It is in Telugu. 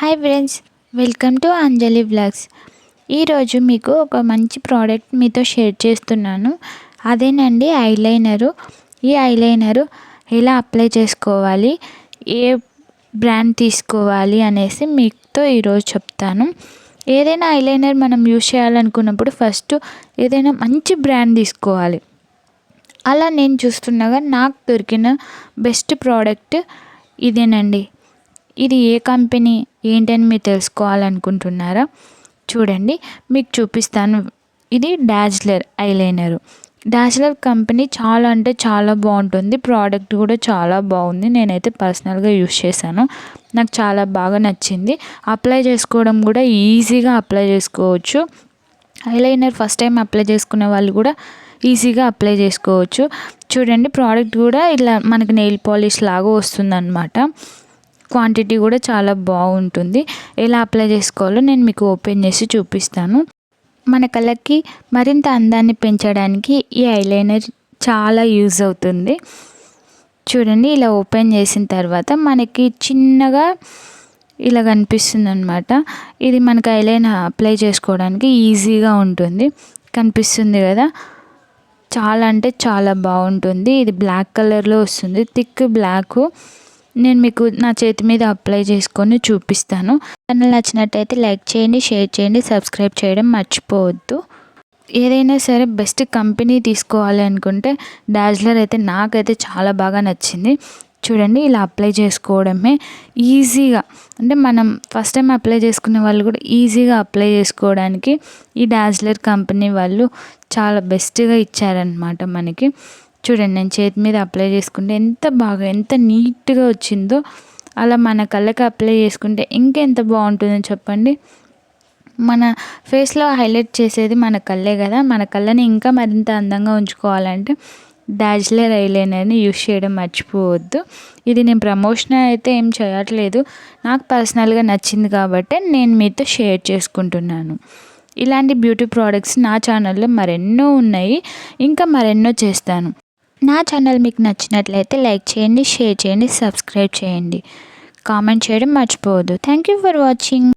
Hi friends, welcome to Anjali vlogs. ఈరోజు మీకు ఒక మంచి ప్రోడక్ట్ మీతో షేర్ చేస్తున్నాను. అదేనండి ఐలైనరు. ఈ ఐలైనరు ఎలా అప్లై చేసుకోవాలి, ఏ బ్రాండ్ తీసుకోవాలి అనేసి మీతో ఈరోజు చెప్తాను. ఏదైనా ఐలైనర్ మనం యూజ్ చేయాలనుకున్నప్పుడు ఫస్ట్ ఏదైనా మంచి బ్రాండ్ తీసుకోవాలి. అలా నేను చూస్తుండగా నాకు దొరికిన బెస్ట్ ప్రోడక్ట్ ఇదేనండి. ఇది ఏ కంపెనీ ఏంటని మీరు తెలుసుకోవాలనుకుంటున్నారా? చూడండి, మీకు చూపిస్తాను. ఇది డాజ్లర్ ఐలైనరు. డాజ్లర్ కంపెనీ చాలా అంటే చాలా బాగుంటుంది. ప్రోడక్ట్ కూడా చాలా బాగుంది. నేనైతే పర్సనల్గా యూస్ చేశాను. నాకు చాలా బాగా నచ్చింది. అప్లై చేసుకోవడం కూడా ఈజీగా అప్లై చేసుకోవచ్చు. ఐలైనర్ ఫస్ట్ టైం అప్లై చేసుకునే వాళ్ళు కూడా ఈజీగా అప్లై చేసుకోవచ్చు. చూడండి, ప్రోడక్ట్ కూడా ఇలా మనకి నెయిల్ పాలిష్ లాగా వస్తుందన్నమాట. క్వాంటిటీ కూడా చాలా బాగుంటుంది. ఎలా అప్లై చేసుకోవాలో నేను మీకు ఓపెన్ చేసి చూపిస్తాను. మన కళ్ళకి మరింత అందాన్ని పెంచడానికి ఈ ఐలైనర్ చాలా యూజ్ అవుతుంది. చూడండి, ఇలా ఓపెన్ చేసిన తర్వాత మనకి చిన్నగా ఇలా కనిపిస్తుంది అనమాట. ఇది మనకి ఐలైనర్ అప్లై చేసుకోవడానికి ఈజీగా ఉంటుంది. కనిపిస్తుంది కదా, చాలా అంటే చాలా బాగుంటుంది. ఇది బ్లాక్ కలర్లో వస్తుంది, థిక్ బ్లాక్. నేను మీకు నా చేతి మీద అప్లై చేసుకొని చూపిస్తాను. ఛానల్ నచ్చినట్టయితే లైక్ చేయండి, షేర్ చేయండి, సబ్స్క్రైబ్ చేయడం మర్చిపోవద్దు. ఏదైనా సరే బెస్ట్ కంపెనీ తీసుకోవాలి అనుకుంటే డాజ్లర్ అయితే నాకైతే చాలా బాగా నచ్చింది. చూడండి, ఇలా అప్లై చేసుకోవడమే ఈజీగా, అంటే మనం ఫస్ట్ టైం అప్లై చేసుకునే వాళ్ళు కూడా ఈజీగా అప్లై చేసుకోవడానికి ఈ డాజ్లర్ కంపెనీ వాళ్ళు చాలా బెస్ట్గా ఇచ్చారనమాట మనకి. చూడండి, నేను చేతి మీద అప్లై చేసుకుంటే ఎంత బాగా ఎంత నీట్గా వచ్చిందో. అలా మన కళ్ళకి అప్లై చేసుకుంటే ఇంకెంత బాగుంటుందో చెప్పండి. మన ఫేస్లో హైలైట్ చేసేది మన కళ్ళే కదా. మన కళ్ళని ఇంకా మరింత అందంగా ఉంచుకోవాలంటే డాజ్లర్ ఐలైనర్ని యూస్ చేయడం మర్చిపోవద్దు. ఇది నేను ప్రమోషన్ అయితే ఏం చేయట్లేదు, నాకు పర్సనల్గా నచ్చింది కాబట్టి నేను మీతో షేర్ చేసుకుంటున్నాను. ఇలాంటి బ్యూటీ ప్రోడక్ట్స్ నా ఛానల్లో మరెన్నో ఉన్నాయి, ఇంకా మరెన్నో చేస్తాను. నా ఛానల్ మీకు నచ్చినట్లయితే లైక్ చేయండి, షేర్ చేయండి, సబ్స్క్రైబ్ చేయండి, కామెంట్ చేయడం మర్చిపోవద్దు. Thank you for watching.